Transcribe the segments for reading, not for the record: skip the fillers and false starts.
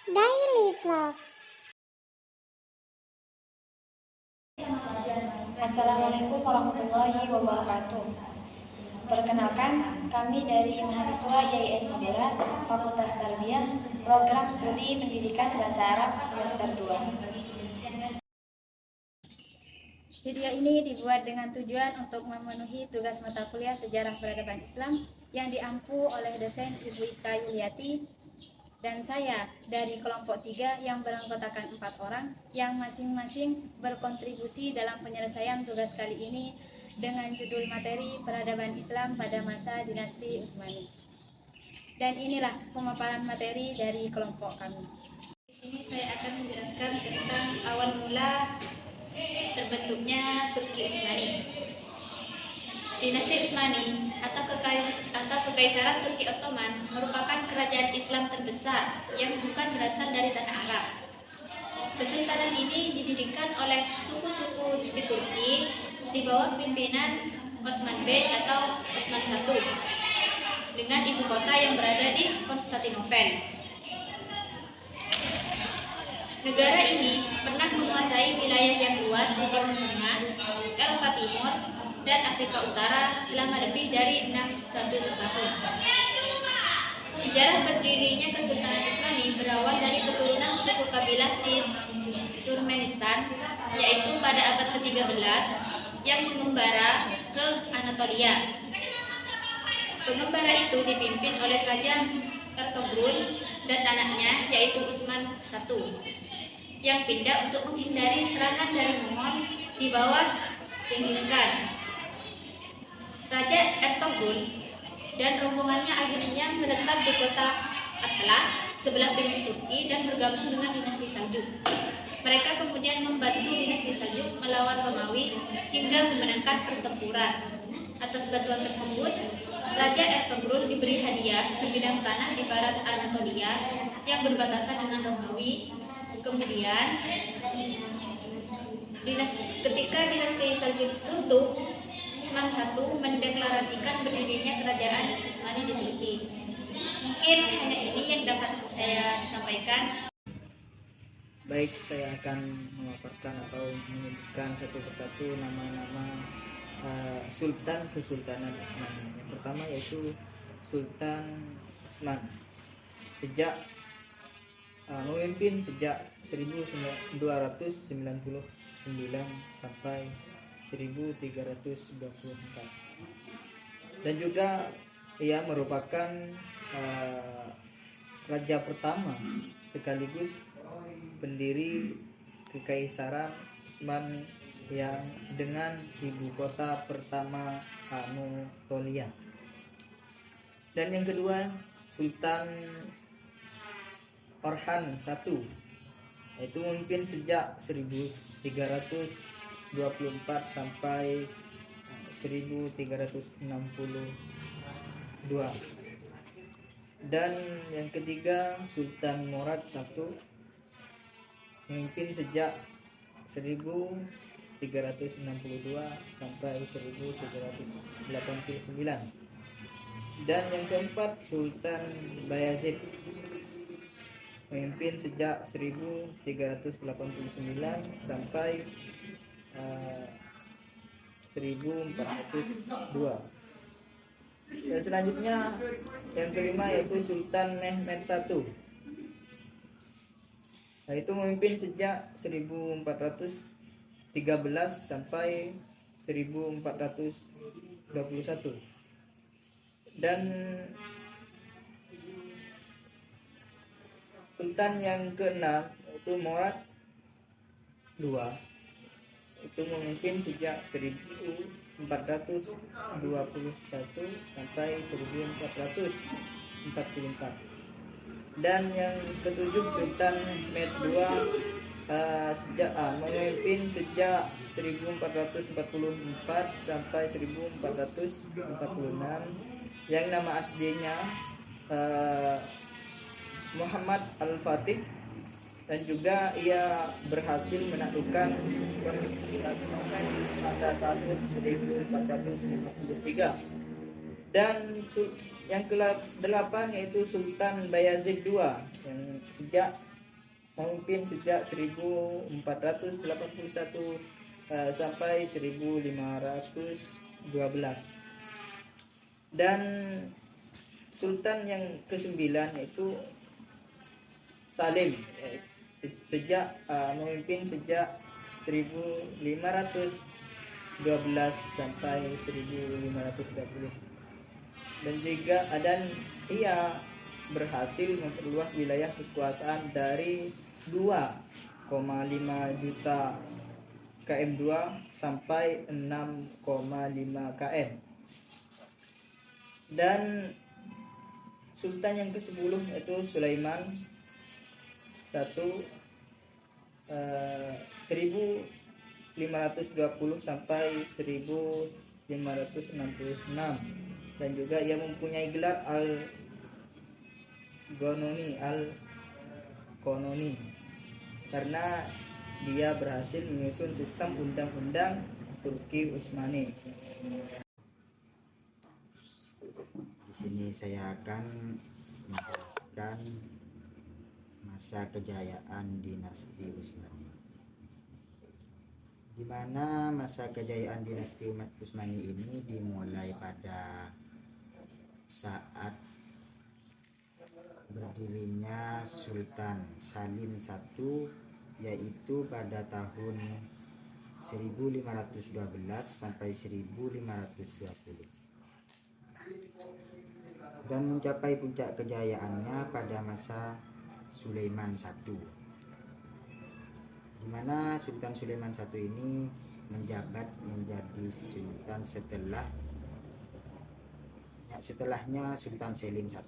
Daily Vlog. Assalamualaikum warahmatullahi wabarakatuh. Perkenalkan, kami dari mahasiswa YIN Madura, Fakultas Tarbiyah, Program Studi Pendidikan Bahasa Arab semester 2. Video ini dibuat dengan tujuan untuk memenuhi tugas mata kuliah Sejarah Peradaban Islam yang diampu oleh dosen Ibu Ika Yuliati dan saya dari kelompok 3 yang beranggotakan 4 orang yang masing-masing berkontribusi dalam penyelesaian tugas kali ini dengan judul materi Peradaban Islam pada masa Dinasti Utsmani. Dan inilah pemaparan materi dari kelompok kami. Di sini saya akan menjelaskan tentang awal mula terbentuknya Turki Utsmani. Dinasti Utsmani atau Kekaisaran Turki Ottoman merupakan kerajaan Islam terbesar yang bukan berasal dari tanah Arab. Kesultanan ini didirikan oleh suku-suku di Turki di bawah pimpinan Osman Bey atau Osman I dengan ibu kota yang berada di Konstantinopel. Negara ini pernah menguasai wilayah yang luas di Timur Tengah, Eropa Timur, dan Afrika Utara selama lebih dari 600 tahun. Sejarah berdirinya Kesultanan Utsmani berawal dari keturunan suku kabilah di Turkmenistan, yaitu pada abad ke-13 yang mengembara ke Anatolia. Pengembara itu dipimpin oleh Raja Ertugrul dan anaknya, yaitu Utsman I, yang pindah untuk menghindari serangan dari Mongol di bawah Genghis Khan. Raja Ertugrul dan rombongannya akhirnya menetap di kota Atla, sebelah timur Turki, dan bergabung dengan dinasti Saljuk. Mereka kemudian membantu dinasti Saljuk melawan Romawi hingga memenangkan pertempuran. Atas bantuan tersebut, Raja Ertugrul diberi hadiah sebidang tanah di barat Anatolia yang berbatasan dengan Romawi. Kemudian, ketika dinasti Saljuk runtuh, Utsman I mendeklarasikan berdirinya kerajaan Utsmani di Turki. Mungkin hanya ini yang dapat saya sampaikan. Baik, saya akan memaparkan atau menyebutkan satu persatu nama-nama Sultan Kesultanan Utsmani. Yang pertama yaitu Sultan Utsman. Memimpin sejak 1299 sampai 1324, dan juga ia merupakan raja pertama sekaligus pendiri Kekaisaran Utsman yang dengan ibu kota pertama Anatolia. Dan yang kedua Sultan Orhan I, yaitu memimpin sejak 1324 sampai 1362. Dan yang ketiga Sultan Murad I, memimpin sejak 1362 sampai 1389. Dan yang keempat Sultan Bayazid, memimpin sejak 1389 sampai 1402. Dan selanjutnya yang kelima yaitu Sultan Mehmed I, yaitu memimpin sejak 1413 sampai 1421. Dan Sultan yang keenam yaitu Murad II, itu memimpin sejak 1421 sampai 1444. Dan yang ketujuh Sultan Mehmed II memimpin sejak 1444 sampai 1446, yang nama aslinya Muhammad Al-Fatih, dan juga ia berhasil menaklukkan Konstantinopel pada tahun 1453. Dan yang ke-8 yaitu Sultan Bayazid II, yang sejak memimpin sejak 1481 sampai 1512. Dan sultan yang ke-9 yaitu Salim, memimpin sejak 1512 sampai 1530. Dan ia berhasil memperluas wilayah kekuasaan dari 2,5 juta km2 sampai 6,5 km. Dan sultan yang ke-10 yaitu Sulaiman 1520 sampai 1566. Dan juga ia mempunyai gelar Al-Qanuni karena dia berhasil menyusun sistem undang-undang Turki Utsmani. Di sini saya akan menjelaskan masa kejayaan dinasti Utsmani. Di mana masa kejayaan dinasti Utsmani ini dimulai pada saat berdirinya Sultan Salim I, yaitu pada tahun 1512 sampai 1520. Dan mencapai puncak kejayaannya pada masa Sulaiman I, di mana Sultan Sulaiman I ini menjabat menjadi sultan setelahnya Sultan Selim I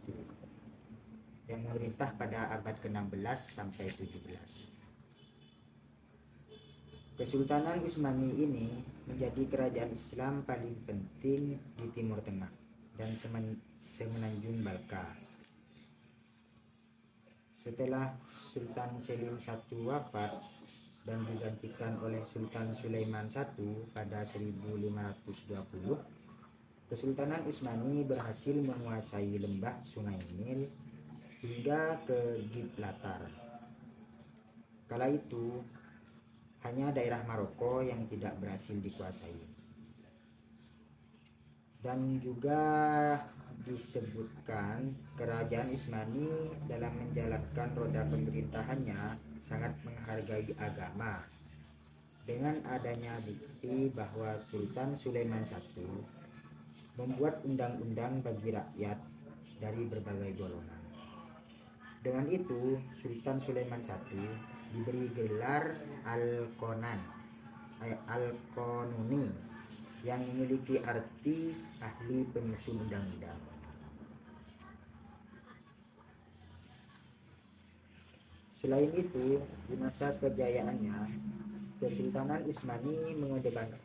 yang memerintah pada abad ke-16 sampai 17. Kesultanan Utsmani ini menjadi kerajaan Islam paling penting di Timur Tengah dan semenanjung Balka. Setelah Sultan Selim I wafat dan digantikan oleh Sultan Sulaiman I pada 1520, Kesultanan Utsmani berhasil menguasai lembah Sungai Nil hingga ke Gibraltar. Kala itu hanya daerah Maroko yang tidak berhasil dikuasai. Dan juga disebutkan kerajaan Utsmani dalam menjalankan roda pemerintahannya sangat menghargai agama, dengan adanya bukti bahwa Sultan Sulaiman I membuat undang-undang bagi rakyat dari berbagai golongan. Dengan itu Sultan Sulaiman I diberi gelar Al-Qanuni yang memiliki arti ahli penyusun undang-undang. Selain itu, di masa kejayaannya, Kesultanan Utsmani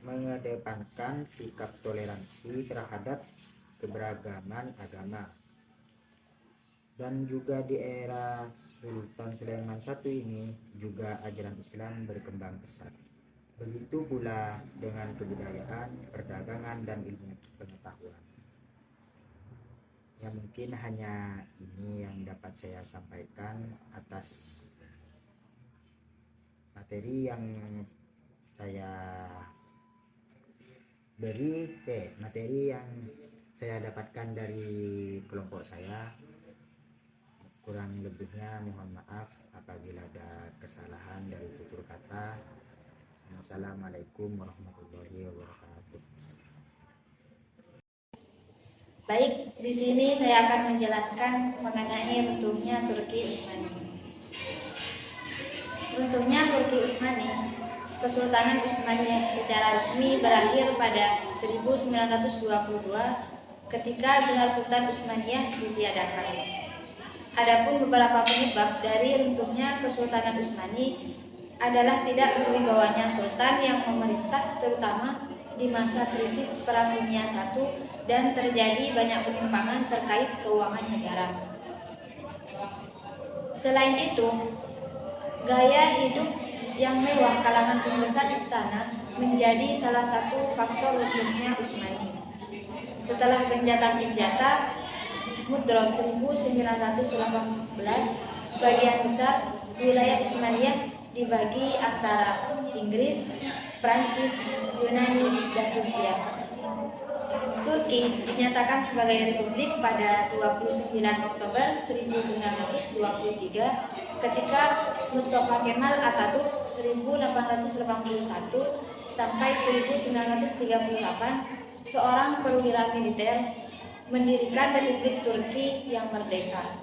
mengedepankan sikap toleransi terhadap keberagaman agama. Dan juga di era Sultan Sulaiman I ini juga ajaran Islam berkembang pesat. Begitu pula dengan kebudayaan, perdagangan, dan ilmu pengetahuan. Ya, mungkin hanya ini yang dapat saya sampaikan atas materi yang saya dapatkan dari kelompok saya. Kurang lebihnya mohon maaf apabila ada kesalahan dari tutur kata. Assalamualaikum warahmatullahi wabarakatuh. Baik, di sini saya akan menjelaskan mengenai runtuhnya Turki Utsmani. Runtuhnya Turki Utsmani, Kesultanan Utsmaniyah secara resmi berakhir pada 1922 ketika gelar Sultan Utsmaniyah ditiadakan. Adapun beberapa penyebab dari runtuhnya Kesultanan Utsmani adalah tidak berwibawanya sultan yang memerintah terutama di masa krisis Perang Dunia I dan terjadi banyak penyimpangan terkait keuangan negara. Selain itu, gaya hidup yang mewah kalangan pembesar istana menjadi salah satu faktor runtuhnya Utsmani. Setelah gencatan senjata Mudros 1918, sebagian besar wilayah Utsmaniyah dibagi antara Inggris, Prancis, Yunani, dan Rusia. Turki dinyatakan sebagai republik pada 29 Oktober 1923 ketika Mustafa Kemal Atatürk 1881 sampai 1938, seorang perwira militer, mendirikan Republik Turki yang merdeka.